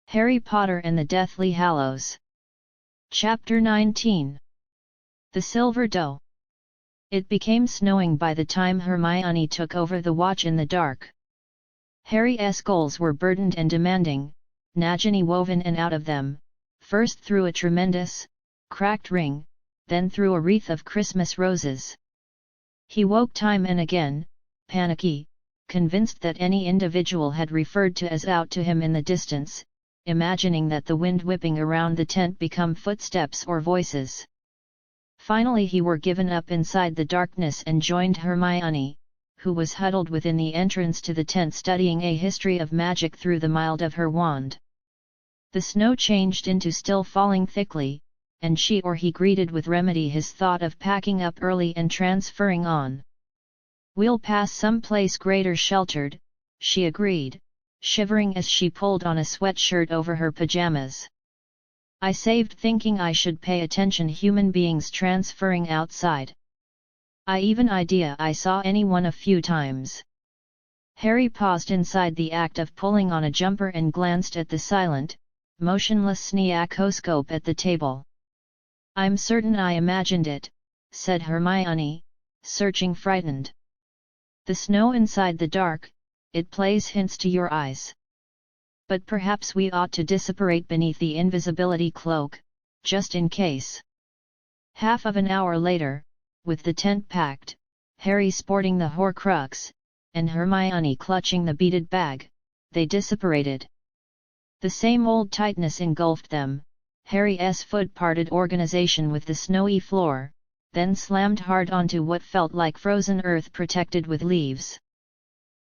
Harry Potter and the Deathly Hallows. Chapter 19. The Silver Doe. It became snowing by the time Hermione took over the watch in the dark. Harry's goals were burdened and demanding, Nagini woven in out of them, first through a tremendous, cracked ring, then through a wreath of Christmas roses. He woke time and again, panicky, convinced that any individual had referred to as out to him in the distance, imagining that the wind whipping around the tent become footsteps or voices. Finally he were given up inside the darkness and joined Hermione, who was huddled within the entrance to the tent studying a history of magic through the mild of her wand. The snow changed into still falling thickly, and she or he greeted with remedy his thought of packing up early and transferring on. "We'll pass some place greater sheltered," she agreed, shivering as she pulled on a sweatshirt over her pajamas. "I saved thinking I should pay attention human beings transferring outside. I saw anyone a few times." Harry paused inside the act of pulling on a jumper and glanced at the silent, motionless sneakoscope at the table. "I'm certain I imagined it," said Hermione, searching frightened. "The snow inside the dark, it plays hints to your eyes. But perhaps we ought to disapparate beneath the invisibility cloak, just in case." Half of an hour later, with the tent packed, Harry sporting the Horcrux, and Hermione clutching the beaded bag, they disapparated. The same old tightness engulfed them, Harry's foot parted organization with the snowy floor, then slammed hard onto what felt like frozen earth protected with leaves.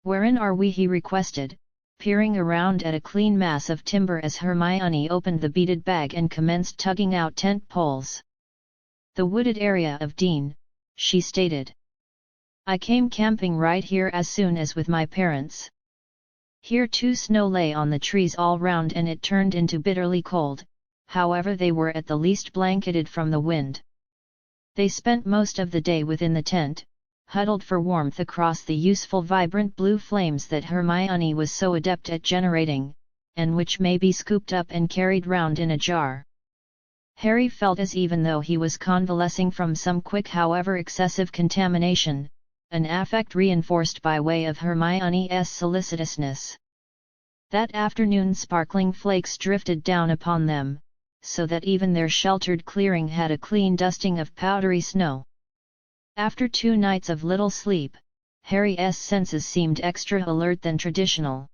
"Wherein are we?" he requested, peering around at a clean mass of timber as Hermione opened the beaded bag and commenced tugging out tent poles. "The wooded area of Dean," she stated. "I came camping right here as soon as with my parents." Here too snow lay on the trees all round and it turned into bitterly cold, however they were at the least blanketed from the wind. They spent most of the day within the tent, huddled for warmth across the useful vibrant blue flames that Hermione was so adept at generating, and which may be scooped up and carried round in a jar. Harry felt as even though he was convalescing from some quick however excessive contamination, an affect reinforced by way of Hermione's solicitousness. That afternoon sparkling flakes drifted down upon them, so that even their sheltered clearing had a clean dusting of powdery snow. After 2 nights of little sleep, Harry's senses seemed extra alert than traditional.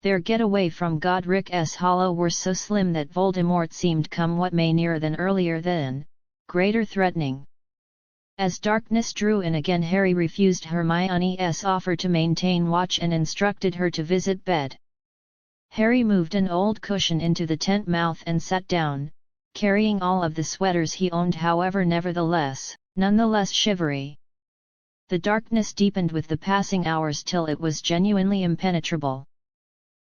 Their getaway from Godric's Hollow were so slim that Voldemort seemed come what may nearer than earlier than, greater threatening. As darkness drew in again Harry refused Hermione's offer to maintain watch and instructed her to visit bed. Harry moved an old cushion into the tent mouth and sat down, carrying all of the sweaters he owned however nonetheless shivery. The darkness deepened with the passing hours till it was genuinely impenetrable.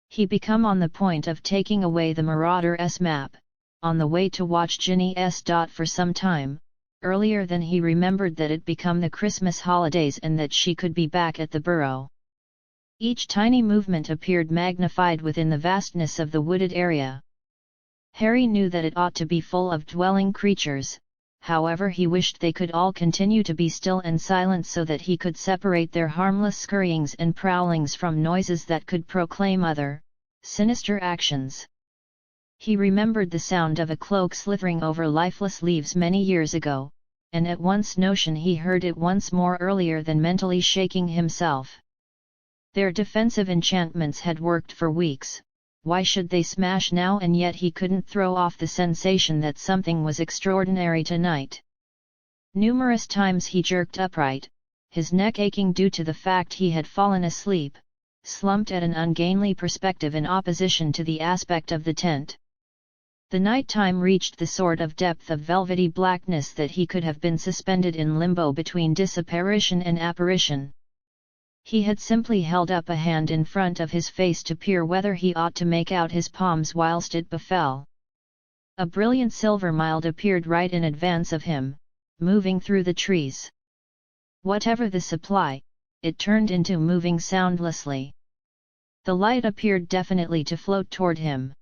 He became on the point of taking away the Marauder's map, on the way to watch Ginny's dot for some time, earlier than he remembered that it become the Christmas holidays and that she could be back at the burrow. Each tiny movement appeared magnified within the vastness of the wooded area. Harry knew that it ought to be full of dwelling creatures, however he wished they could all continue to be still and silent so that he could separate their harmless scurryings and prowlings from noises that could proclaim other, sinister actions. He remembered the sound of a cloak slithering over lifeless leaves many years ago, and at once notion he heard it once more earlier than mentally shaking himself. Their defensive enchantments had worked for weeks. Why should they smash now? And yet he couldn't throw off the sensation that something was extraordinary tonight. Numerous times he jerked upright, his neck aching due to the fact he had fallen asleep, slumped at an ungainly perspective in opposition to the aspect of the tent. The night time reached the sort of depth of velvety blackness that he could have been suspended in limbo between disapparition and apparition. He had simply held up a hand in front of his face to peer whether he ought to make out his palms whilst it befell. A brilliant silver mild appeared right in advance of him, moving through the trees. Whatever the supply, it turned into moving soundlessly. The light appeared definitely to float toward him.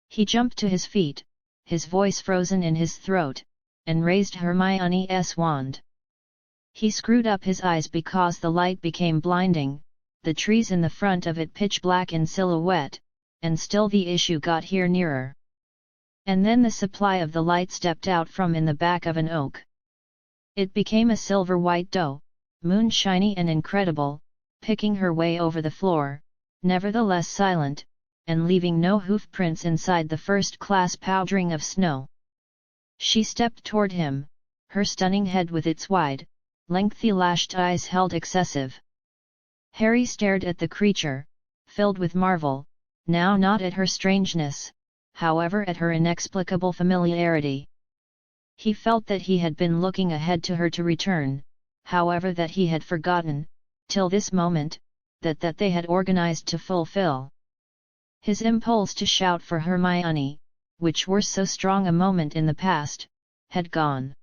He jumped to his feet, his voice frozen in his throat, and raised Hermione's wand. He screwed up his eyes because the light became blinding, the trees in the front of it pitch black in silhouette, and still the issue got here nearer. And then the supply of the light stepped out from in the back of an oak. It became a silver-white doe, moonshiny and incredible, picking her way over the floor, nevertheless silent, and leaving no hoof prints inside the first-class powdering of snow. She stepped toward him, her stunning head with its wide, lengthy lashed eyes held excessive. Harry stared at the creature, filled with marvel, now not at her strangeness, however at her inexplicable familiarity. He felt that he had been looking ahead to her to return, however that he had forgotten, till this moment, that they had organized to fulfill. His impulse to shout for Hermione, which were so strong a moment in the past, had gone.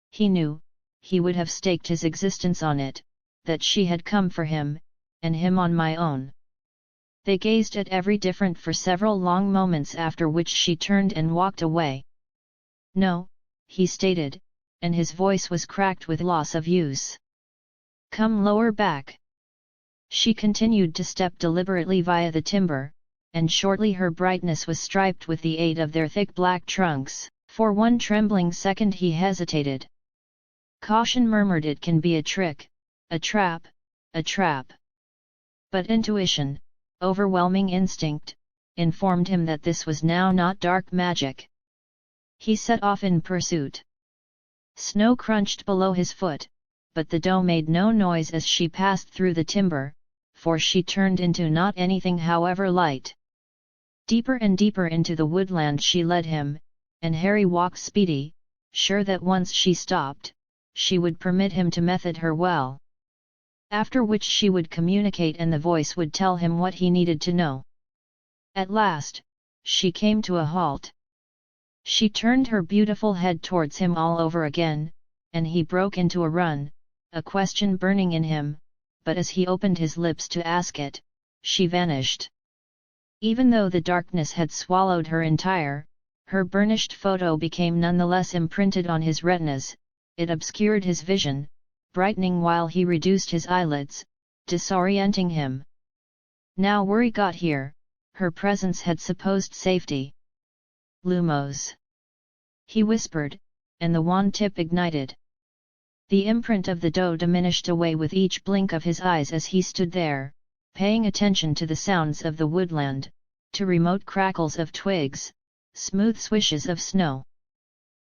He knew, he would have staked his existence on it, that she had come for him, and him on my own. They gazed at every different for several long moments, after which she turned and walked away. "No," he stated, and his voice was cracked with loss of use. "Come lower back." She continued to step deliberately via the timber, and shortly her brightness was striped with the aid of their thick black trunks. For one trembling second he hesitated. Caution murmured it can be a trick, a trap, a trap. But intuition, overwhelming instinct, informed him that this was now not dark magic. He set off in pursuit. Snow crunched below his foot, but the doe made no noise as she passed through the timber, for she turned into not anything however light. Deeper and deeper into the woodland she led him, and Harry walked speedy, sure that once she stopped, she would permit him to method her well. After which she would communicate and the voice would tell him what he needed to know. At last, she came to a halt. She turned her beautiful head towards him all over again, and he broke into a run, a question burning in him, but as he opened his lips to ask it, she vanished. Even though the darkness had swallowed her entire, her burnished photo became nonetheless imprinted on his retinas. It obscured his vision, brightening while he reduced his eyelids, disorienting him. Now worry got here, her presence had supposed safety. "Lumos," he whispered, and the wand tip ignited. The imprint of the doe diminished away with each blink of his eyes as he stood there, paying attention to the sounds of the woodland, to remote crackles of twigs, smooth swishes of snow.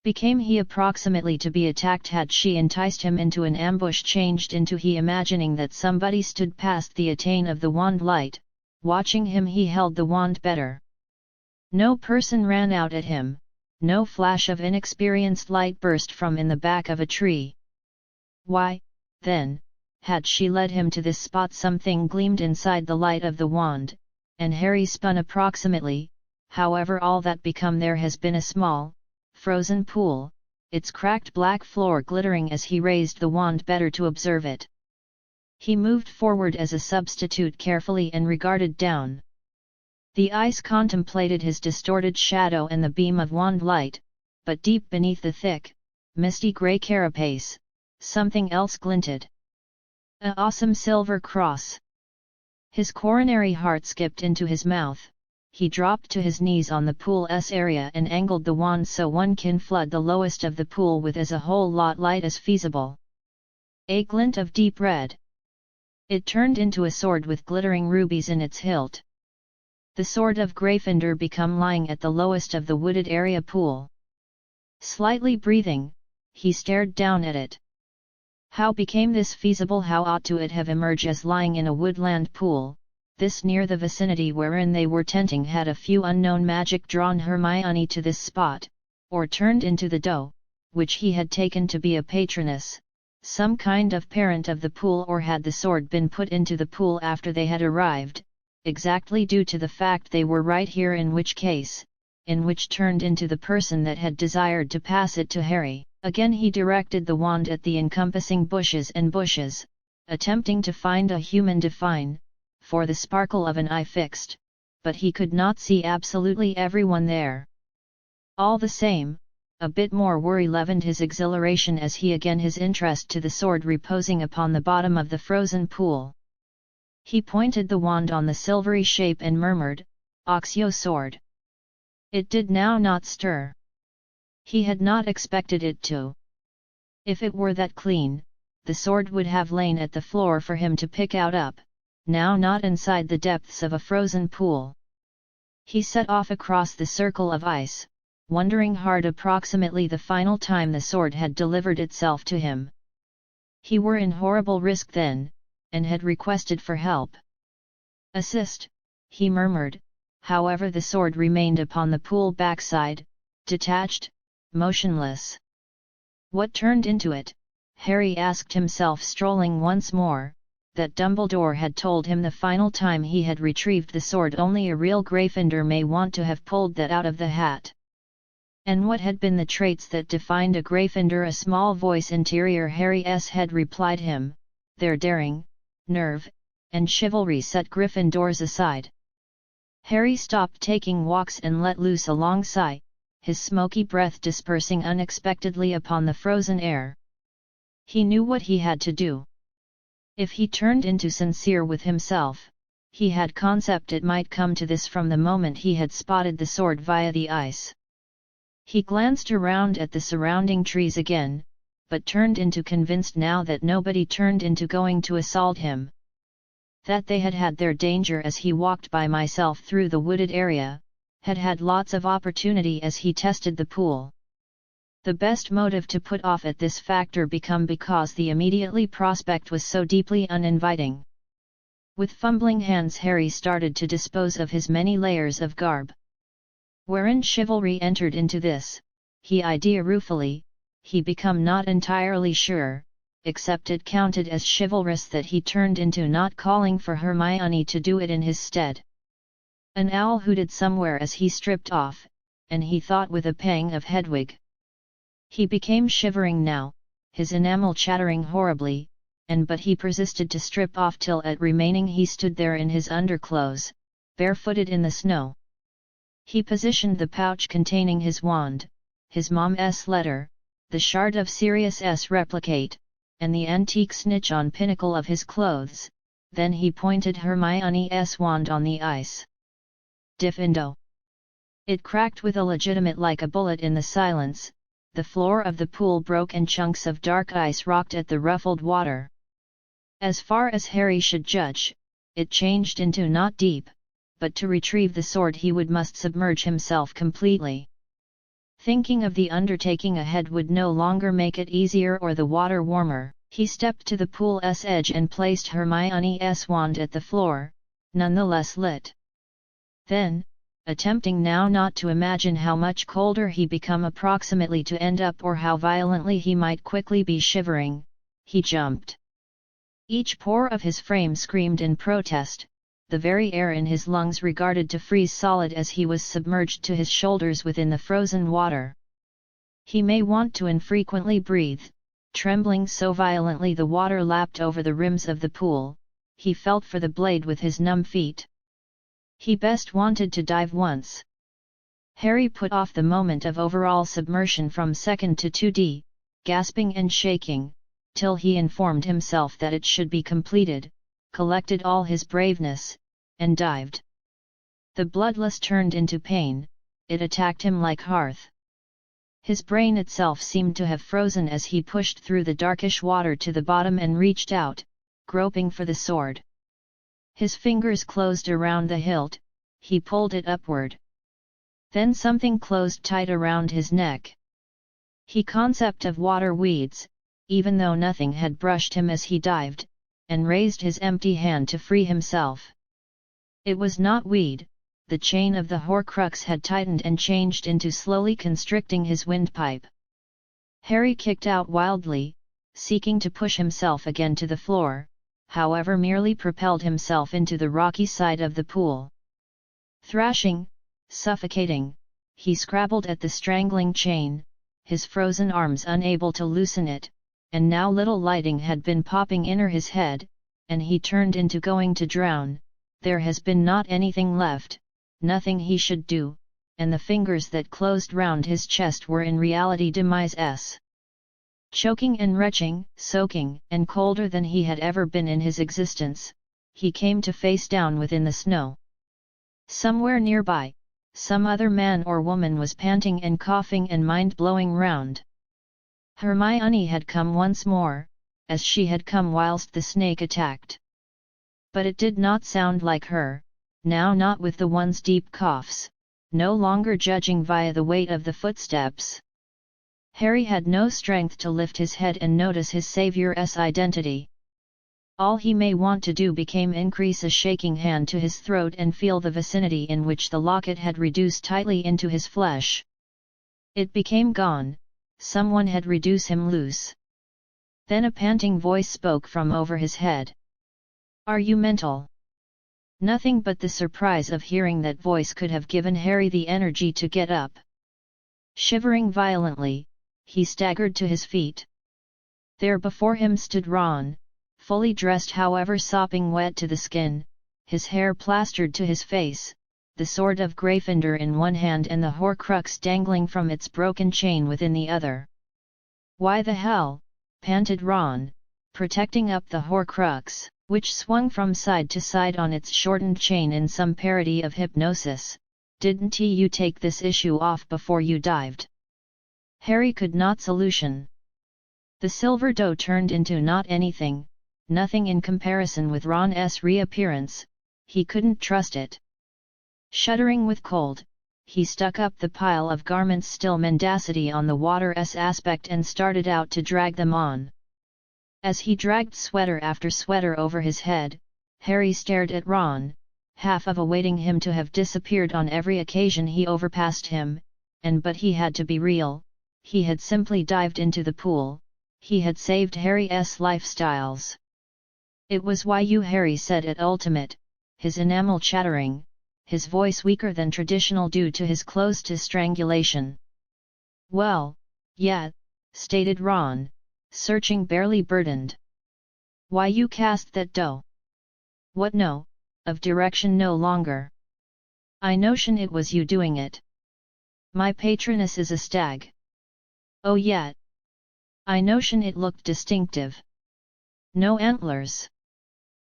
Became he approximately to be attacked had she enticed him into an ambush, changed into he imagining that somebody stood past the attain of the wand light, watching him. He held the wand better. No person ran out at him, no flash of inexperienced light burst from in the back of a tree. Why, then, had she led him to this spot? Something gleamed inside the light of the wand, and Harry spun approximately. However, all that become there has been a small, frozen pool, its cracked black floor glittering as he raised the wand better to observe it. He moved forward as a substitute carefully and regarded down. The ice contemplated his distorted shadow and the beam of wand light, but deep beneath the thick, misty grey carapace, something else glinted. An awesome silver cross. His coronary heart skipped into his mouth. He dropped to his knees on the pool's area and angled the wand so one can flood the lowest of the pool with as a whole lot light as feasible. A glint of deep red. It turned into a sword with glittering rubies in its hilt. The Sword of Gryffindor become lying at the lowest of the wooded area pool. Slightly breathing, he stared down at it. How became this feasible? How ought to it have emerged as lying in a woodland pool? This near the vicinity wherein they were tenting had a few unknown magic drawn Hermione to this spot, or turned into the doe, which he had taken to be a Patronus, some kind of parent of the pool, or had the sword been put into the pool after they had arrived, exactly due to the fact they were right here, in which case, in which turned into the person that had desired to pass it to Harry. Again he directed the wand at the encompassing bushes and bushes, attempting to find a human define, for the sparkle of an eye fixed, but he could not see absolutely everyone there. All the same, a bit more worry leavened his exhilaration as he again his interest to the sword reposing upon the bottom of the frozen pool. He pointed the wand on the silvery shape and murmured, "Oxio sword." It did now not stir. He had not expected it to. If it were that clean, the sword would have lain at the floor for him to pick up, now not inside the depths of a frozen pool. He set off across the circle of ice, wondering hard approximately the final time the sword had delivered itself to him. He were in horrible risk then, and had requested for help. "Assist," he murmured, however the sword remained upon the pool backside, detached, motionless. What turned into it? Harry asked himself, strolling once more. That Dumbledore had told him the final time he had retrieved the sword only a real Gryffindor may want to have pulled that out of the hat. And what had been the traits that defined a Gryffindor? A small voice interior Harry's head replied him, their daring, nerve, and chivalry set Gryffindors aside. Harry stopped taking walks and let loose a long sigh, his smoky breath dispersing unexpectedly upon the frozen air. He knew what he had to do. If he turned into sincere with himself, he had concept it might come to this from the moment he had spotted the sword via the ice. He glanced around at the surrounding trees again, but turned into convinced now that nobody turned into going to assault him. That they had had their danger as he walked by myself through the wooded area, had lots of opportunity as he tested the pool. The best motive to put off at this factor become because the immediately prospect was so deeply uninviting. With fumbling hands Harry started to dispose of his many layers of garb. Wherein chivalry entered into this, he idea ruefully, he become not entirely sure, except it counted as chivalrous that he turned into not calling for Hermione to do it in his stead. An owl hooted somewhere as he stripped off, and he thought with a pang of Hedwig. He became shivering now, his enamel chattering horribly, but he persisted to strip off till at remaining he stood there in his underclothes, barefooted in the snow. He positioned the pouch containing his wand, his mom's letter, the shard of Sirius's replicate, and the antique snitch on pinnacle of his clothes, then he pointed Hermione's wand on the ice. Diffindo. It cracked with a legitimate like a bullet in the silence. The floor of the pool broke and chunks of dark ice rocked at the ruffled water. As far as Harry should judge, it changed into not deep, but to retrieve the sword he must submerge himself completely. Thinking of the undertaking ahead would no longer make it easier or the water warmer. He stepped to the pool's edge and placed Hermione's wand at the floor, nonetheless lit. Then, attempting now not to imagine how much colder he become approximately to end up or how violently he might quickly be shivering, he jumped. Each pore of his frame screamed in protest, the very air in his lungs regarded to freeze solid as he was submerged to his shoulders within the frozen water. He may want to infrequently breathe, trembling so violently the water lapped over the rims of the pool, he felt for the blade with his numb feet. He best wanted to dive once. Harry put off the moment of overall submersion from second to 2D, gasping and shaking, till he informed himself that it should be completed, collected all his braveness, and dived. The bloodlust turned into pain, it attacked him like hearth. His brain itself seemed to have frozen as he pushed through the darkish water to the bottom and reached out, groping for the sword. His fingers closed around the hilt, he pulled it upward. Then something closed tight around his neck. He concept of water weeds, even though nothing had brushed him as he dived, and raised his empty hand to free himself. It was not weed, the chain of the Horcrux had tightened and changed into slowly constricting his windpipe. Harry kicked out wildly, seeking to push himself again to the floor, however merely propelled himself into the rocky side of the pool. Thrashing, suffocating, he scrabbled at the strangling chain, his frozen arms unable to loosen it, and now little lighting had been popping inner his head, and he turned into going to drown. There has been not anything left, nothing he should do, and the fingers that closed round his chest were in reality demises. Choking and retching, soaking and colder than he had ever been in his existence, he came to face down within the snow. Somewhere nearby, some other man or woman was panting and coughing and mind-blowing round. Hermione had come once more, as she had come whilst the snake attacked. But it did not sound like her, now not with the one's deep coughs, no longer judging via the weight of the footsteps. Harry had no strength to lift his head and notice his saviour's identity. All he may want to do became increase a shaking hand to his throat and feel the vicinity in which the locket had reduced tightly into his flesh. It became gone, someone had reduced him loose. Then a panting voice spoke from over his head. "Are you mental?" Nothing but the surprise of hearing that voice could have given Harry the energy to get up. Shivering violently, he staggered to his feet. There before him stood Ron, fully dressed however sopping wet to the skin, his hair plastered to his face, the Sword of Gryffindor in one hand and the Horcrux dangling from its broken chain within the other. "Why the hell?" panted Ron, protecting up the Horcrux, which swung from side to side on its shortened chain in some parody of hypnosis. "Didn't you take this issue off before you dived?" Harry could not solution. The Silver Doe turned into not anything, nothing in comparison with Ron's reappearance, he couldn't trust it. Shuddering with cold, he stuck up the pile of garments still mendacity on the water's aspect and started out to drag them on. As he dragged sweater after sweater over his head, Harry stared at Ron, half of awaiting him to have disappeared on every occasion he overpassed him, but he had to be real, he had simply dived into the pool, he had saved Harry's lifestyles. "It was why you," Harry said at ultimate, his enamel chattering, his voice weaker than traditional due to his close to strangulation. "Well, yeah," stated Ron, searching barely burdened. "Why you cast that dough?" "What no, of direction no longer. I notion it was you doing it. My Patronus is a stag." "Oh yeah. I notion it looked distinctive. No antlers."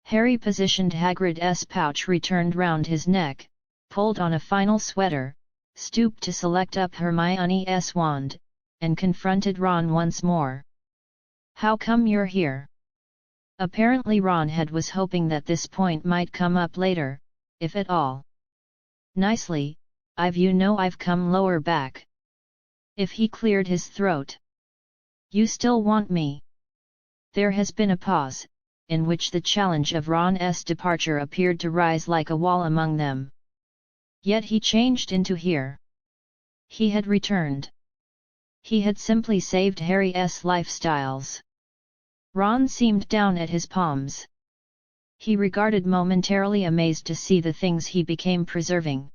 Harry positioned Hagrid's pouch returned round his neck, pulled on a final sweater, stooped to select up Hermione's wand, and confronted Ron once more. "How come you're here?" Apparently Ron was hoping that this point might come up later, if at all. "Nicely, I've come lower back." If he cleared his throat. "You still want me?" There has been a pause, in which the challenge of Ron's departure appeared to rise like a wall among them. Yet he changed into here. He had returned. He had simply saved Harry's lifestyles. Ron seemed down at his palms. He regarded momentarily amazed to see the things he became preserving.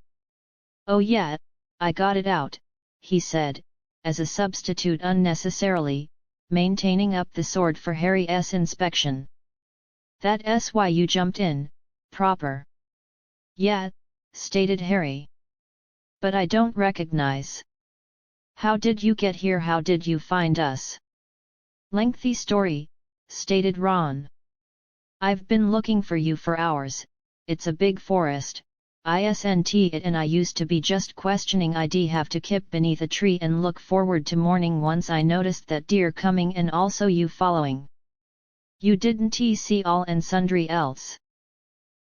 "Oh yeah, I got it out," he said, as a substitute unnecessarily, maintaining up the sword for Harry's inspection. "That's why you jumped in, proper." "Yeah," stated Harry. "But I don't recognize." "How did you get here? How did you find us?" "Lengthy story," stated Ron. "I've been looking for you for hours, it's a big forest, isn't it, and I used to be just questioning I'd have to kip beneath a tree and look forward to morning once I noticed that deer coming and also you following." "You didn't see all and sundry else?"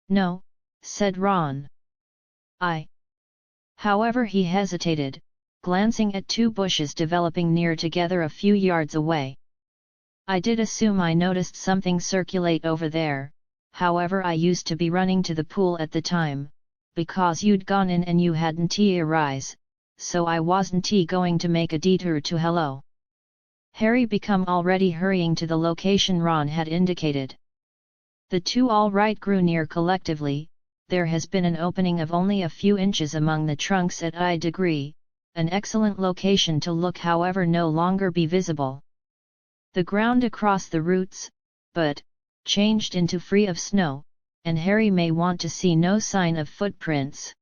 "No," said Ron. "I." However, he hesitated, glancing at two bushes developing near together a few yards away. "I did assume I noticed something circulate over there, however I used to be running to the pool at the time, because you'd gone in and you hadn't arise, so I wasn't going to make a detour to hello." Harry became already hurrying to the location Ron had indicated. The two all right grew near collectively. There has been an opening of only a few inches among the trunks at I degree, an excellent location to look however no longer be visible. The ground across the roots, but, changed into free of snow, and Harry may want to see no sign of footprints.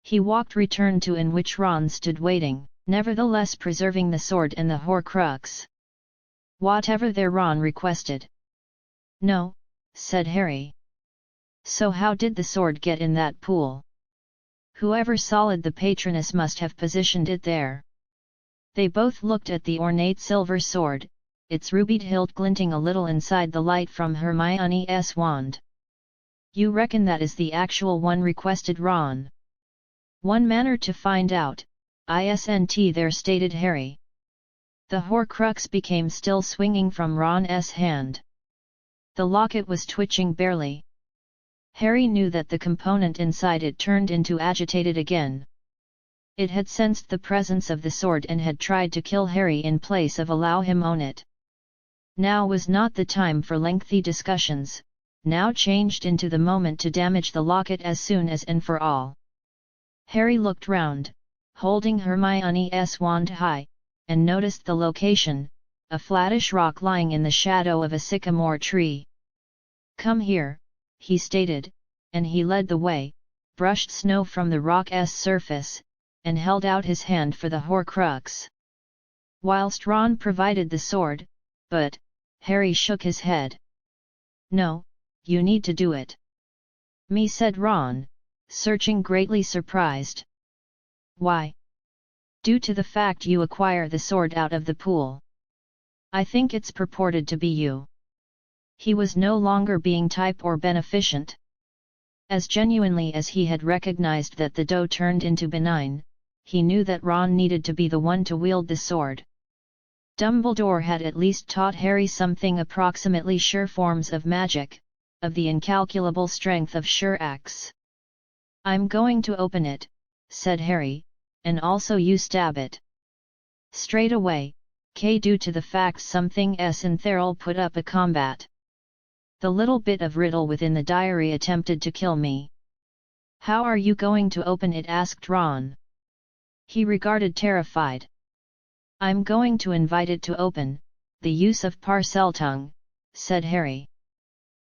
He walked returned to in which Ron stood waiting, nevertheless preserving the sword and the Horcrux. Whatever there Ron requested. No, said Harry. So how did the sword get in that pool? Whoever solid the Patronus must have positioned it there. They both looked at the ornate silver sword, its rubied hilt glinting a little inside the light from Hermione's wand. You reckon that is the actual one, requested Ron. One manner to find out, isn't there, stated Harry. The Horcrux became still, swinging from Ron's hand. The locket was twitching barely. Harry knew that the component inside it turned into agitated again. It had sensed the presence of the sword and had tried to kill Harry in place of allow him own it. Now was not the time for lengthy discussions, now changed into the moment to damage the locket as soon as and for all. Harry looked round, holding Hermione's wand high, and noticed the location, a flattish rock lying in the shadow of a sycamore tree. Come here, he stated, and he led the way, brushed snow from the rock's surface, and held out his hand for the Horcrux. Whilst Ron provided the sword, but, Harry shook his head. No, you need to do it. Me, said Ron, searching, greatly surprised. Why? Due to the fact you acquire the sword out of the pool. I think it's purported to be you. He was no longer being type or beneficent. As genuinely as he had recognized that the doe turned into benign, he knew that Ron needed to be the one to wield the sword. Dumbledore had at least taught Harry something approximately sure forms of magic, of the incalculable strength of sure acts. I'm going to open it, said Harry, and also you stab it. Straight away, due to the fact something in Therl put up a combat. The little bit of riddle within the diary attempted to kill me. How are you going to open it, asked Ron. He regarded terrified. I'm going to invite it to open, the use of Parseltongue, said Harry.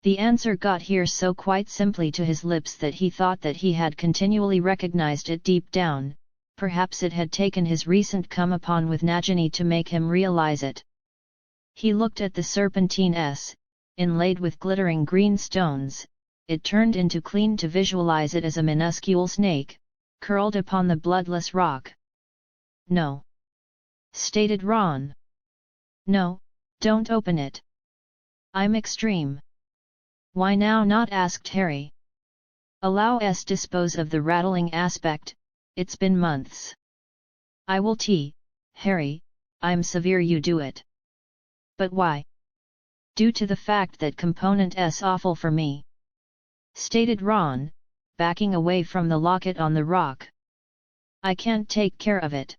The answer got here so quite simply to his lips that he thought that he had continually recognized it deep down, perhaps it had taken his recent come upon with Nagini to make him realize it. He looked at the serpentine S, inlaid with glittering green stones, it turned into clean to visualize it as a minuscule snake, curled upon the bloodless rock. No, stated Ron. No, don't open it. I'm extreme. Why now not, asked Harry. Allow us dispose of the rattling aspect, it's been months. I will Harry, I'm severe, you do it. But why? Due to the fact that component S awful for me, stated Ron, backing away from the locket on the rock. I can't take care of it.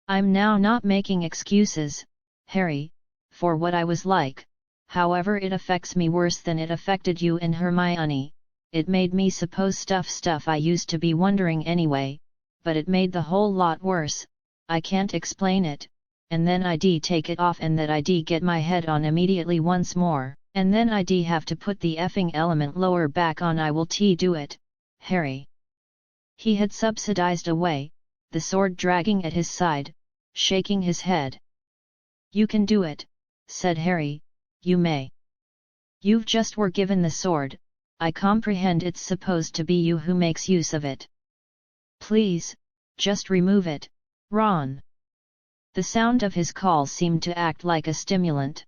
I'm now not making excuses, Harry, for what I was like, however it affects me worse than it affected you and Hermione, it made me suppose stuff I used to be wondering anyway, but it made the whole lot worse, I can't explain it. And then I'd take it off and that I'd get my head on immediately once more, and then I'd have to put the effing element lower back on. I will do it, Harry. He had subsidized away, the sword dragging at his side, shaking his head. You can do it, said Harry, you may. You've just were given the sword, I comprehend it's supposed to be you who makes use of it. Please, just remove it, Ron. The sound of his call seemed to act like a stimulant.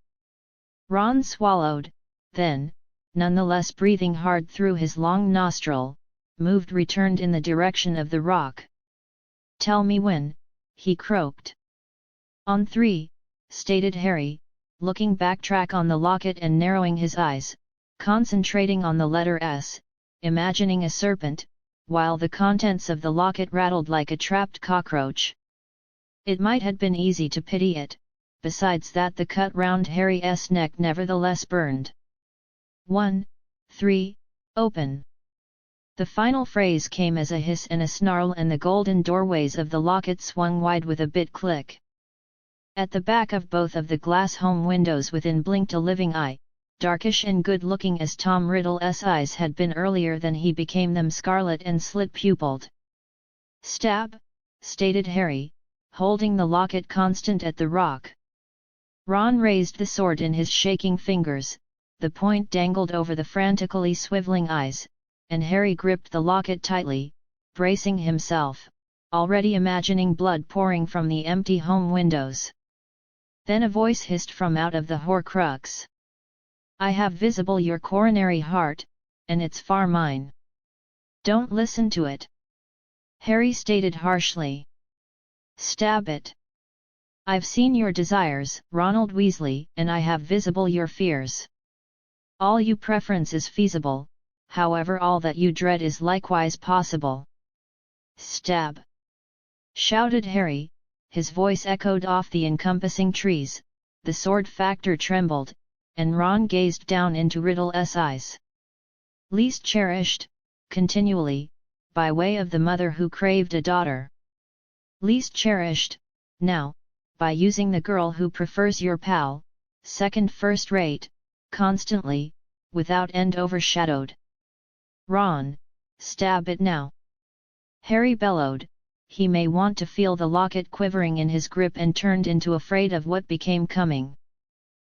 Ron swallowed, then, nonetheless breathing hard through his long nostril, returned in the direction of the rock. Tell me when, he croaked. On 3, stated Harry, looking backtrack on the locket and narrowing his eyes, concentrating on the letter S, imagining a serpent, while the contents of the locket rattled like a trapped cockroach. It might have been easy to pity it, besides that the cut round Harry's neck nevertheless burned. 1, 3, open. The final phrase came as a hiss and a snarl, and the golden doorways of the locket swung wide with a bit click. At the back of both of the glass home windows within blinked a living eye, darkish and good-looking as Tom Riddle's eyes had been earlier than he became them, scarlet and slit-pupilled. Stab, stated Harry, holding the locket constant at the rock. Ron raised the sword in his shaking fingers, the point dangled over the frantically swiveling eyes, and Harry gripped the locket tightly, bracing himself, already imagining blood pouring from the empty home windows. Then a voice hissed from out of the Horcrux. I have visible your coronary heart, and it's far mine. Don't listen to it. Harry stated harshly. Stab it. I've seen your desires, Ronald Weasley, and I have visible your fears. All you preference is feasible, however all that you dread is likewise possible. Stab! Shouted Harry, his voice echoed off the encompassing trees, the sword factor trembled, and Ron gazed down into Riddle's eyes. Least cherished, continually, by way of the mother who craved a daughter. Least cherished, now, by using the girl who prefers your pal, second first rate, constantly, without end overshadowed. Ron, stab it now! Harry bellowed. He may want to feel the locket quivering in his grip and turned into afraid of what became coming.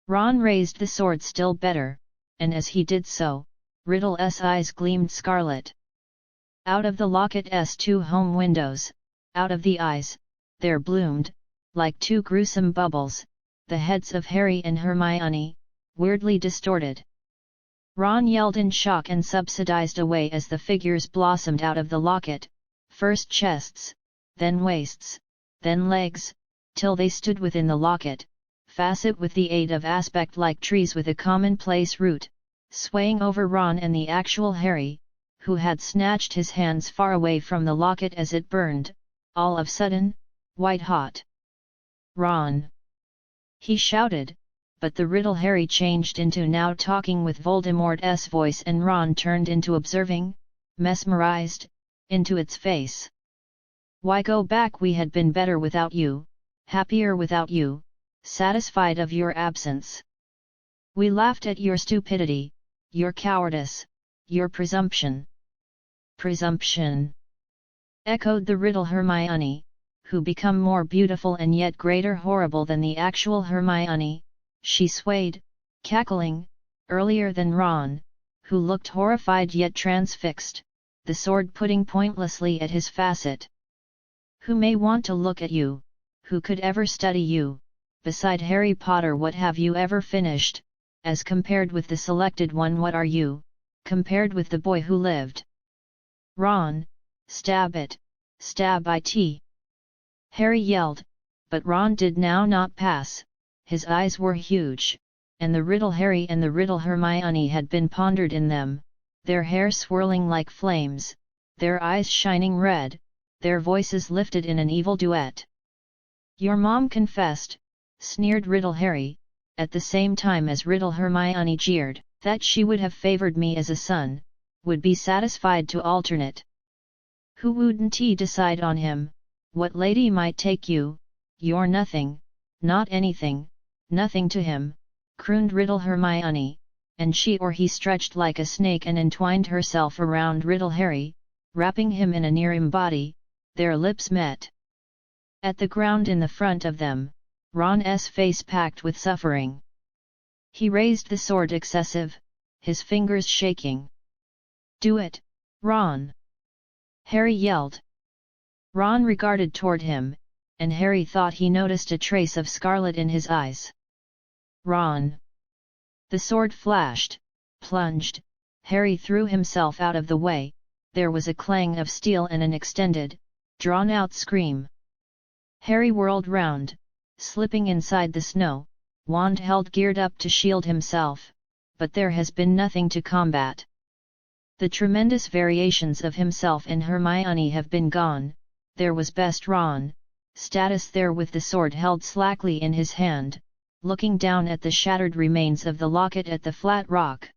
Ron raised the sword still better, and as he did so, Riddle's eyes gleamed scarlet. Out of the locket's two home windows, out of the eyes, there bloomed, like two gruesome bubbles, the heads of Harry and Hermione, weirdly distorted. Ron yelled in shock and subsidized away as the figures blossomed out of the locket, first chests, then waists, then legs, till they stood within the locket, facet with the aid of aspect like trees with a commonplace root, swaying over Ron and the actual Harry, who had snatched his hands far away from the locket as it burned, all of sudden, white-hot. Ron! He shouted, but the Riddle Harry changed into now talking with Voldemort's voice and Ron turned into observing, mesmerized, into its face. Why go back? We had been better without you, happier without you, satisfied of your absence. We laughed at your stupidity, your cowardice, your presumption. Presumption! Echoed the Riddle Hermione, who become more beautiful and yet greater horrible than the actual Hermione. She swayed, cackling, earlier than Ron, who looked horrified yet transfixed, the sword putting pointlessly at his facet. Who may want to look at you, who could ever study you, beside Harry Potter? What have you ever finished, as compared with the selected one? What are you, compared with the boy who lived? Ron, stab it, stab it! Harry yelled, but Ron did now not pass. His eyes were huge, and the Riddle Harry and the Riddle Hermione had been pondered in them, their hair swirling like flames, their eyes shining red, their voices lifted in an evil duet. Your mom confessed, sneered Riddle Harry, at the same time as Riddle Hermione jeered, that she would have favored me as a son, would be satisfied to alternate. Who wouldn't he decide on him? What lady might take you? You're nothing, not anything, nothing to him, crooned Riddle Hermione, and she or he stretched like a snake and entwined herself around Riddle Harry, wrapping him in a near-him body. Their lips met. At the ground in the front of them, Ron's face packed with suffering. He raised the sword excessive, his fingers shaking. Do it, Ron! Harry yelled. Ron regarded toward him, and Harry thought he noticed a trace of scarlet in his eyes. Ron! The sword flashed, plunged, Harry threw himself out of the way, there was a clang of steel and an extended, drawn-out scream. Harry whirled round, slipping inside the snow, wand held geared up to shield himself, but there has been nothing to combat. The tremendous variations of himself and Hermione have been gone. There was best Ron, status there with the sword held slackly in his hand, looking down at the shattered remains of the locket at the flat rock.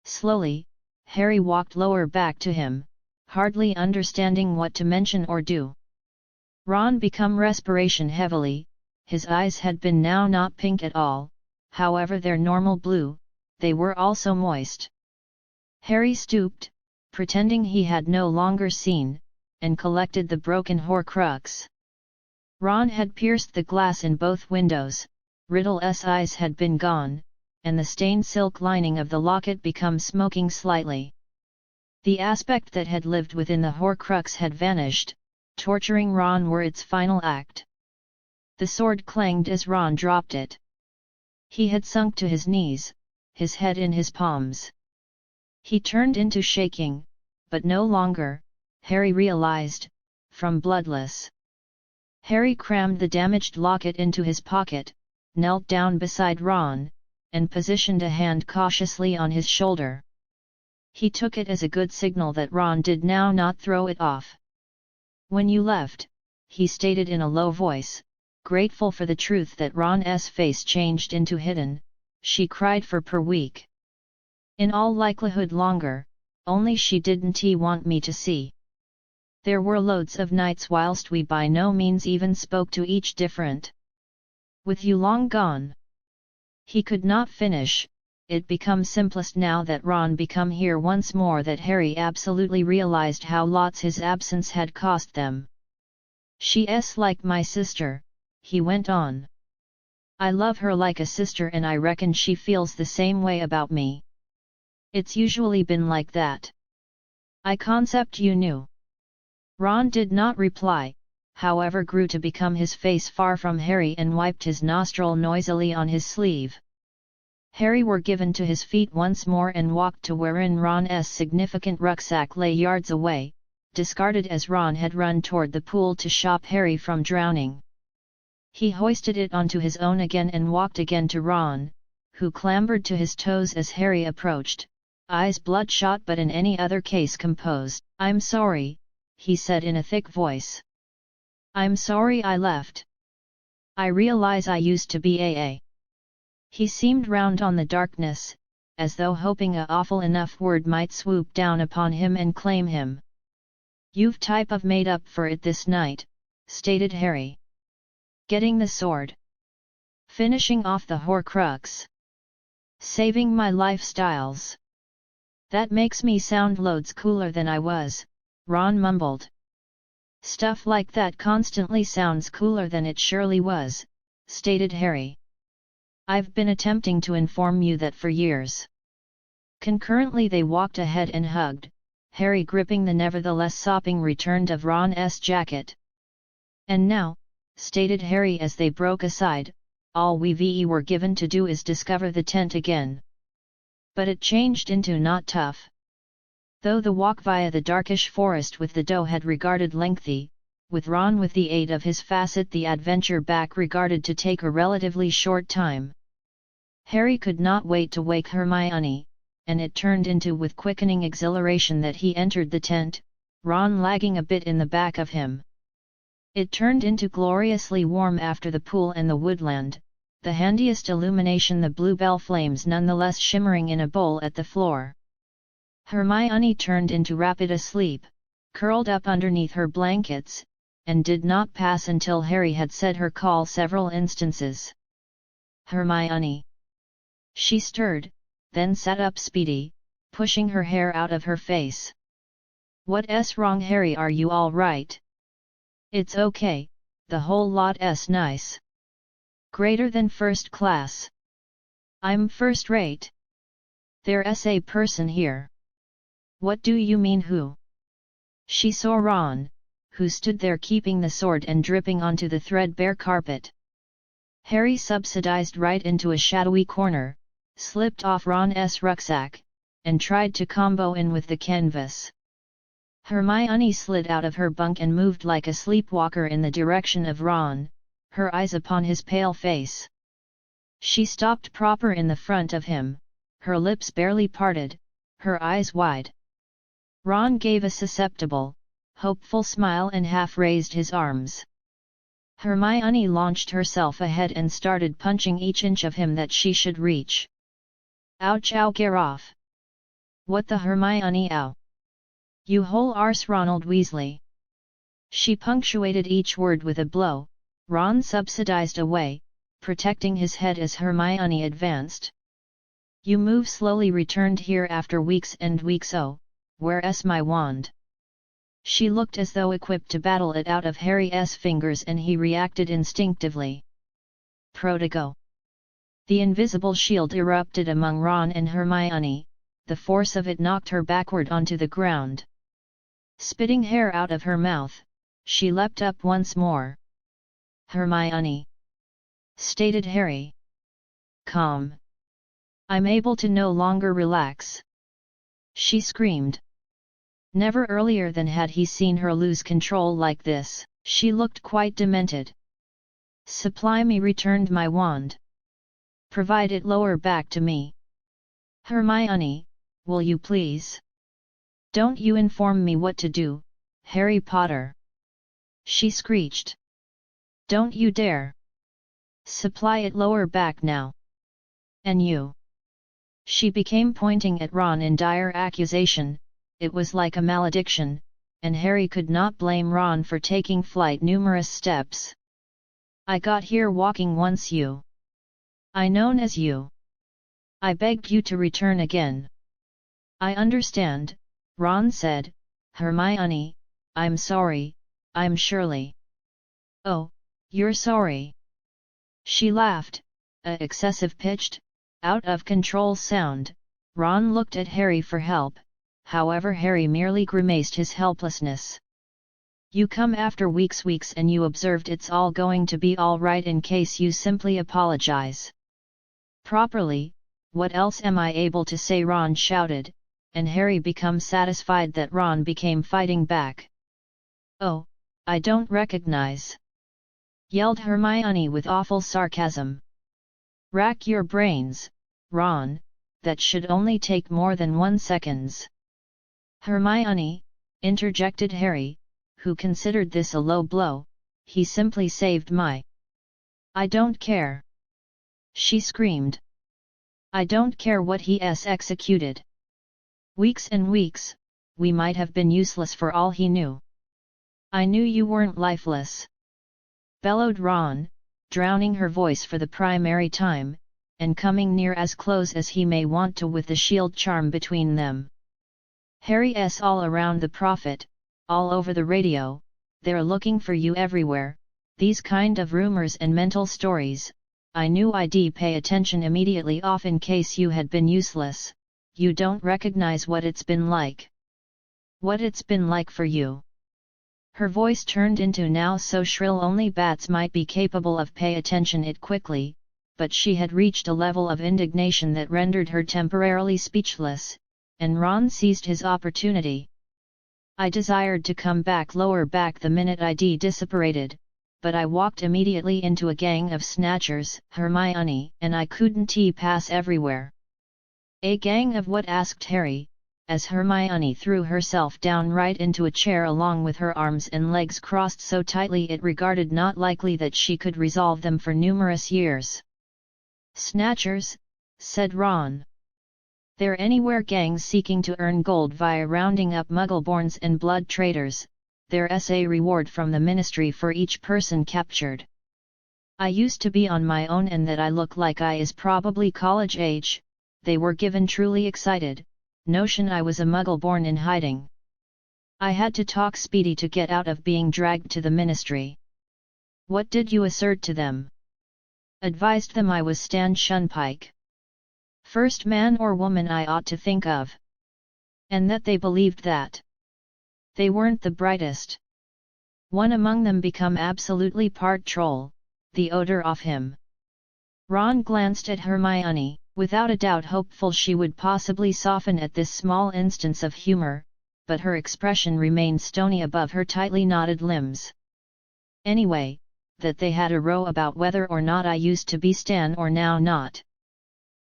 Slowly, Harry walked lower back to him, hardly understanding what to mention or do. Ron became respiration heavily, his eyes had been now not pink at all, however their normal blue, they were also moist. Harry stooped, pretending he had no longer seen, and collected the broken Horcrux. Ron had pierced the glass in both windows, Riddle's eyes had been gone, and the stained silk lining of the locket become smoking slightly. The aspect that had lived within the Horcrux had vanished, torturing Ron were its final act. The sword clanged as Ron dropped it. He had sunk to his knees, his head in his palms. He turned into shaking, but no longer, Harry realized, from bloodless. Harry crammed the damaged locket into his pocket, knelt down beside Ron, and positioned a hand cautiously on his shoulder. He took it as a good signal that Ron did now not throw it off. "When you left," he stated in a low voice, grateful for the truth that Ron's face changed into hidden, "she cried for per week. In all likelihood longer, only she didn't want me to see. There were loads of nights whilst we by no means even spoke to each different. With you long gone." He could not finish. It become simplest now that Ron become here once more that Harry absolutely realized how lots his absence had cost them. "She's like my sister," he went on. "I love her like a sister and I reckon she feels the same way about me. It's usually been like that. I concept you knew." Ron did not reply, however grew to become his face far from Harry and wiped his nostril noisily on his sleeve. Harry were given to his feet once more and walked to wherein Ron's significant rucksack lay yards away, discarded as Ron had run toward the pool to stop Harry from drowning. He hoisted it onto his own again and walked again to Ron, who clambered to his toes as Harry approached, eyes bloodshot but in any other case composed. "I'm sorry," he said in a thick voice. "I'm sorry I left. I realize I used to be a." He seemed round on the darkness, as though hoping a awful enough word might swoop down upon him and claim him. "You've type of made up for it this night," stated Harry. "Getting the sword. Finishing off the Horcrux. Saving my lifestyles. That makes me sound loads cooler than I was," Ron mumbled. "Stuff like that constantly sounds cooler than it surely was," stated Harry. "I've been attempting to inform you that for years." Concurrently they walked ahead and hugged, Harry gripping the nevertheless sopping return of Ron's jacket. "And now," stated Harry as they broke aside, "all we were given to do is discover the tent again." But it changed into not tough. Though the walk via the darkish forest with the doe had regarded lengthy, with Ron with the aid of his facet the adventure back regarded to take a relatively short time. Harry could not wait to wake Hermione, and it turned into with quickening exhilaration that he entered the tent, Ron lagging a bit in the back of him. It turned into gloriously warm after the pool and the woodland, the handiest illumination the bluebell flames nonetheless shimmering in a bowl at the floor. Hermione turned into rapid asleep, curled up underneath her blankets, and did not pass until Harry had said her call several instances. "Hermione!" She stirred, then sat up speedy, pushing her hair out of her face. "What's wrong, Harry? Are you all right?" "It's okay, the whole lot's nice. Greater than first class. I'm first rate. There's a person here." "What do you mean, who?" She saw Ron, who stood there keeping the sword and dripping onto the threadbare carpet. Harry subsidized right into a shadowy corner, slipped off Ron's rucksack, and tried to combo in with the canvas. Hermione slid out of her bunk and moved like a sleepwalker in the direction of Ron, her eyes upon his pale face. She stopped proper in the front of him, her lips barely parted, her eyes wide. Ron gave a susceptible, hopeful smile and half raised his arms. Hermione launched herself ahead and started punching each inch of him that she should reach. "Ouch, ow, get off!" "What the Hermione, ow! You whole arse, Ronald Weasley!" She punctuated each word with a blow. Ron subsidized away, protecting his head as Hermione advanced. "You move slowly, returned here after weeks and weeks. Oh, where's my wand?" She looked as though equipped to battle it out of Harry's fingers, and he reacted instinctively. Protego. The invisible shield erupted among Ron and Hermione. The force of it knocked her backward onto the ground. Spitting hair out of her mouth, she leapt up once more. Hermione, stated Harry. Calm. I'm able to no longer relax. She screamed. Never earlier than had he seen her lose control like this. She looked quite demented. Supply me, returned my wand. Provide it lower back to me. Hermione, will you please? Don't you inform me what to do, Harry Potter. She screeched. Don't you dare. Supply it lower back now. And you. She became pointing at Ron in dire accusation. It was like a malediction, and Harry could not blame Ron for taking flight numerous steps. I got here walking once you. I known as you. I begged you to return again. I understand, Ron said. Hermione, I'm sorry, I'm surely. Oh, you're sorry. She laughed, a excessive pitched, out of control sound. Ron looked at Harry for help. However, Harry merely grimaced his helplessness. You come after weeks and you observed it's all going to be all right in case you simply apologize. Properly, what else am I able to say? Ron shouted, and Harry became satisfied that Ron became fighting back. Oh, I don't recognize, yelled Hermione with awful sarcasm. Rack your brains, Ron, that should only take more than 1 second. Hermione, interjected Harry, who considered this a low blow. He simply saved my. I don't care. She screamed. I don't care what he's executed. Weeks and weeks, we might have been useless for all he knew. I knew you weren't lifeless, bellowed Ron, drowning her voice for the primary time, and coming near as close as he may want to with the shield charm between them. Harry's all around the prophet, all over the radio, they're looking for you everywhere, these kind of rumors and mental stories, I knew I'd pay attention immediately off in case you had been useless. You don't recognize what it's been like. What it's been like for you. Her voice turned into now so shrill only bats might be capable of pay attention it quickly, but she had reached a level of indignation that rendered her temporarily speechless, and Ron seized his opportunity. I desired to come back lower back the minute I'd dissipated, but I walked immediately into a gang of snatchers, Hermione, and I couldn't pass everywhere. A gang of what? Asked Harry, as Hermione threw herself down right into a chair along with her arms and legs crossed so tightly it regarded not likely that she could resolve them for numerous years. Snatchers, said Ron. They're anywhere gangs seeking to earn gold via rounding up Muggleborns and blood traders. There's a reward from the Ministry for each person captured. I used to be on my own and that I look like I is probably college age. They were given truly excited, notion I was a Muggleborn in hiding. I had to talk speedy to get out of being dragged to the Ministry. What did you assert to them? Advised them I was Stan Shunpike. First man or woman I ought to think of. And that they believed that. They weren't the brightest. One among them become absolutely part troll, the odor off him. Ron glanced at Hermione, without a doubt hopeful she would possibly soften at this small instance of humor, but her expression remained stony above her tightly knotted limbs. Anyway, that they had a row about whether or not I used to be Stan or now not.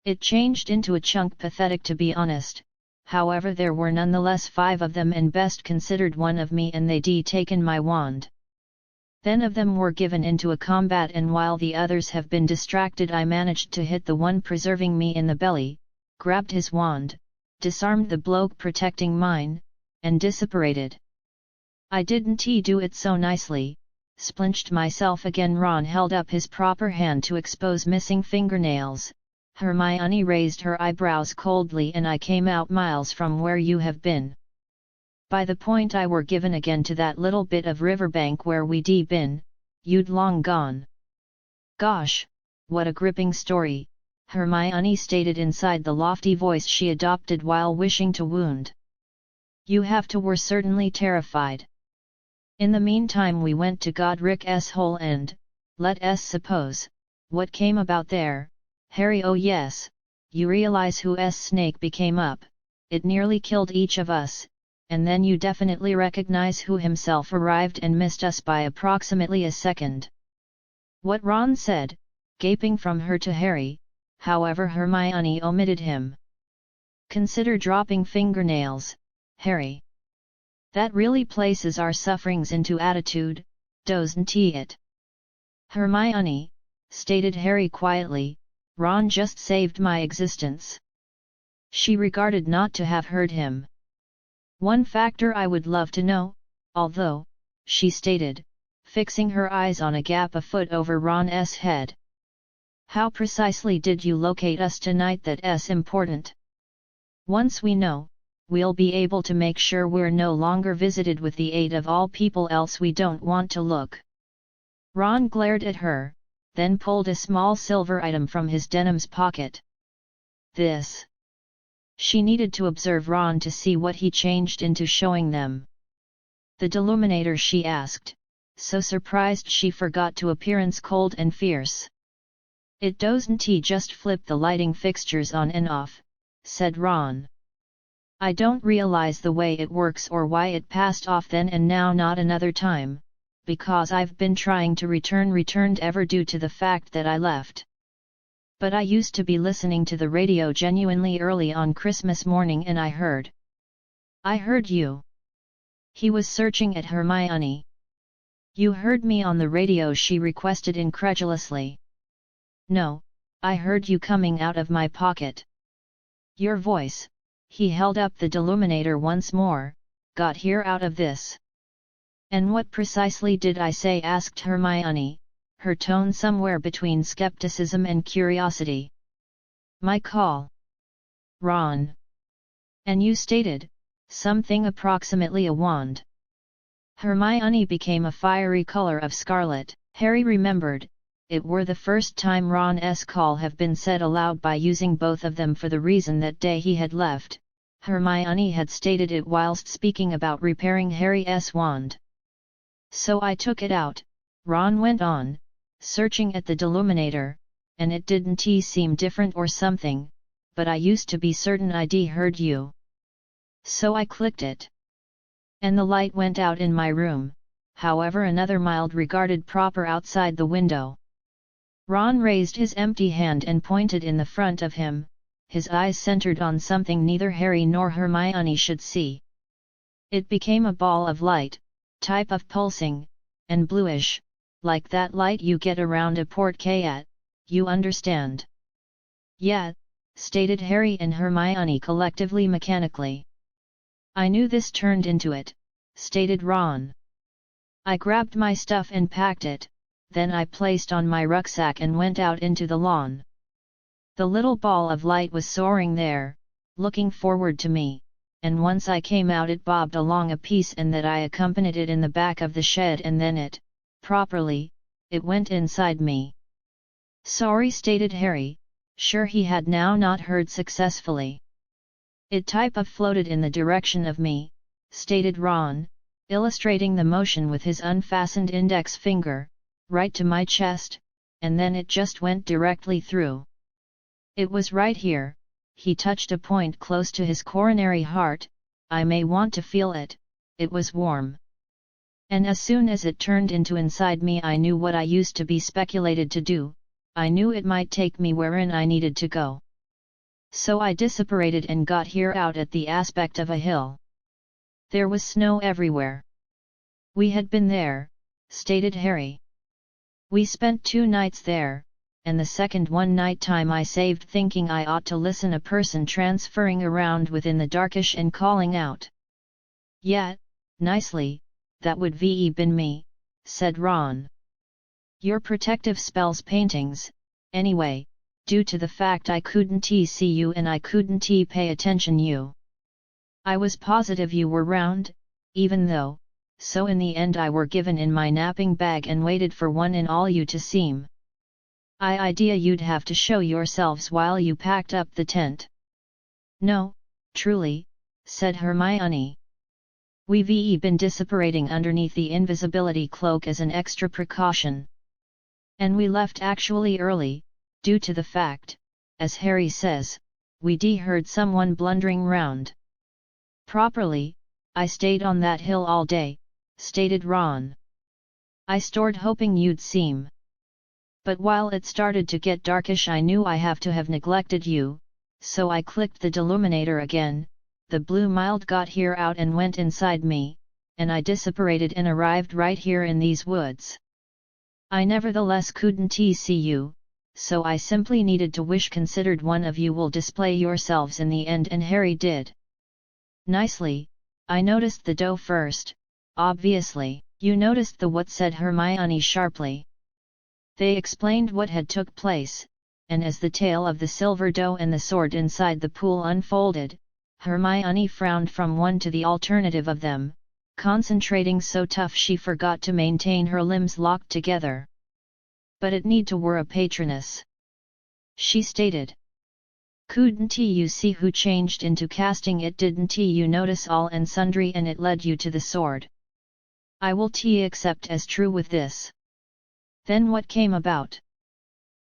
It changed into a chunk pathetic to be honest, however there were nonetheless 5 of them and best considered one of me and they'd taken my wand. Then of them were given into a combat and while the others have been distracted I managed to hit the one preserving me in the belly, grabbed his wand, disarmed the bloke protecting mine, and dissipated. I didn't do it so nicely, splinched myself again. Ron held up his proper hand to expose missing fingernails. Hermione raised her eyebrows coldly. And I came out miles from where you have been. By the point I were given again to that little bit of riverbank where we deep in, you'd long gone. Gosh, what a gripping story, Hermione stated inside the lofty voice she adopted while wishing to wound. You have to were certainly terrified. In the meantime we went to Godric's hole and, let us suppose, what came about there, Harry. Oh yes, you realize whose snake became up, it nearly killed each of us, and then you definitely recognize who himself arrived and missed us by approximately a second. What Ron said, gaping from her to Harry, however Hermione omitted him. Consider dropping fingernails, Harry. That really places our sufferings into attitude, doesn't it? Hermione, stated Harry quietly, Ron just saved my existence. She regarded not to have heard him. One factor I would love to know, although, she stated, fixing her eyes on a gap a foot over Ron's head. How precisely did you locate us tonight? That's important. Once we know, we'll be able to make sure we're no longer visited with the aid of all people else we don't want to look. Ron glared at her, then pulled a small silver item from his denim's pocket. This. She needed to observe Ron to see what he changed into showing them. The deluminator, she asked, so surprised she forgot to appearance cold and fierce. It doesn't he just flip the lighting fixtures on and off, said Ron. I don't realize the way it works or why it passed off then and now not another time, because I've been trying to returned ever due to the fact that I left. But I used to be listening to the radio genuinely early on Christmas morning and I heard you. He was searching at Hermione. You heard me on the radio? She requested incredulously. No, I heard you coming out of my pocket. Your voice, he held up the deluminator once more, got here out of this. And what precisely did I say? Asked Hermione, her tone somewhere between skepticism and curiosity. My call. Ron. And you stated, something approximately a wand. Hermione became a fiery color of scarlet. Harry remembered, it were the first time Ron's call have been said aloud by using both of them for the reason that day he had left, Hermione had stated it whilst speaking about repairing Harry's wand. So I took it out, Ron went on, searching at the deluminator, and it didn't seem different or something, but I used to be certain I'd heard you. So I clicked it. And the light went out in my room, however another mild regarded proper outside the window. Ron raised his empty hand and pointed in the front of him, his eyes centered on something neither Harry nor Hermione should see. It became a ball of light, type of pulsing, and bluish, like that light you get around a portkey, you understand? Yeah, stated Harry and Hermione collectively mechanically. I knew this turned into it, stated Ron. I grabbed my stuff and packed it, then I placed on my rucksack and went out into the lawn. The little ball of light was soaring there, looking forward to me, and once I came out it bobbed along a piece and that I accompanied it in the back of the shed and then it went inside me. Sorry, stated Harry, sure he had now not heard successfully. It type of floated in the direction of me, stated Ron, illustrating the motion with his unfastened index finger, right to my chest, and then it just went directly through. It was right here, he touched a point close to his coronary heart, I may want to feel it, it was warm. And as soon as it turned into inside me I knew what I used to be speculated to do, I knew it might take me wherein I needed to go. So I disapparated and got here out at the aspect of a hill. There was snow everywhere. We had been there, stated Harry. We spent 2 nights there, and the second one night time I saved thinking I ought to listen a person transferring around within the darkish and calling out. Yeah, nicely, that would been me, said Ron. Your protective spells paintings, anyway, due to the fact I couldn't see you and I couldn't pay attention you. I was positive you were round, even though, so in the end I were given in my napping bag and waited for one and all you to seem. I idea you'd have to show yourselves while you packed up the tent. No, truly, said Hermione. We've been disapparating underneath the invisibility cloak as an extra precaution. And we left actually early, due to the fact, as Harry says, we heard someone blundering round. Properly, I stayed on that hill all day, stated Ron. I stored hoping you'd seem. But while it started to get darkish I knew I have to have neglected you, so I clicked the deluminator again, the blue mild got here out and went inside me, and I disapparated and arrived right here in these woods. I nevertheless couldn't see you, so I simply needed to wish considered one of you will display yourselves in the end and Harry did. Nicely, I noticed the doe first, obviously. You noticed the what, said Hermione sharply. They explained what had took place, and as the tale of the Silver Doe and the sword inside the pool unfolded, Hermione frowned from one to the alternative of them, concentrating so tough she forgot to maintain her limbs locked together. But it need to were a Patronus, she stated. Couldn't you see who changed into casting it? Didn't you notice all and sundry and it led you to the sword? I will accept as true with this. Then what came about?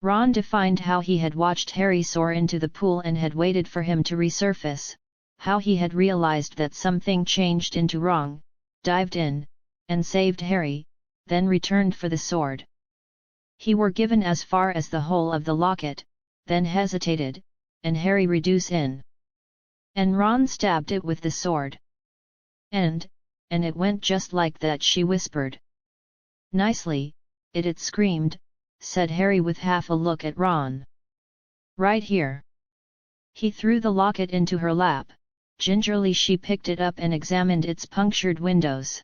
Ron defined how he had watched Harry soar into the pool and had waited for him to resurface, how he had realized that something changed into wrong, dived in, and saved Harry, then returned for the sword. He were given as far as the whole of the locket, then hesitated, and Harry reduce in. And Ron stabbed it with the sword. And it went just like that, she whispered. Nicely, it screamed, said Harry with half a look at Ron. Right here. He threw the locket into her lap. Gingerly she picked it up and examined its punctured windows.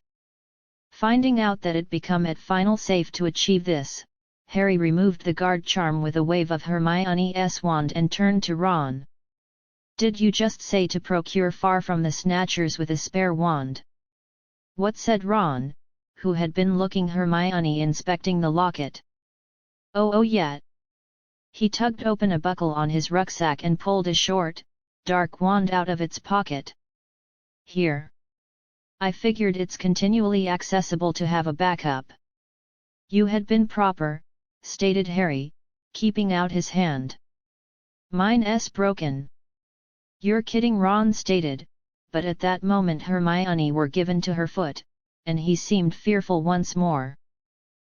Finding out that it become at final safe to achieve this, Harry removed the guard charm with a wave of Hermione's wand and turned to Ron. Did you just say to procure far from the snatchers with a spare wand? What, said Ron, who had been looking Hermione inspecting the locket. Oh yeah. He tugged open a buckle on his rucksack and pulled a short, dark wand out of its pocket. Here. I figured it's continually accessible to have a backup. You had been proper, stated Harry, keeping out his hand. Mine's broken. You're kidding, Ron stated, but at that moment Hermione were given to her foot, and he seemed fearful once more.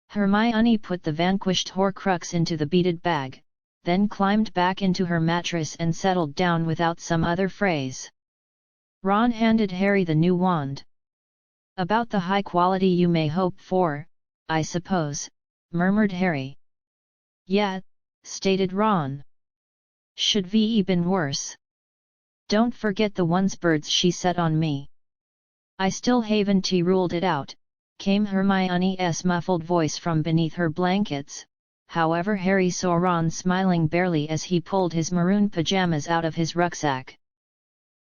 Hermione put the vanquished Horcrux into the beaded bag, then climbed back into her mattress and settled down without some other phrase. Ron handed Harry the new wand. About the high quality you may hope for, I suppose, murmured Harry. Yeah, stated Ron. Should been worse. Don't forget the ones birds she set on me. I still haven't ruled it out, came Hermione's muffled voice from beneath her blankets. However, Harry saw Ron smiling barely as he pulled his maroon pajamas out of his rucksack.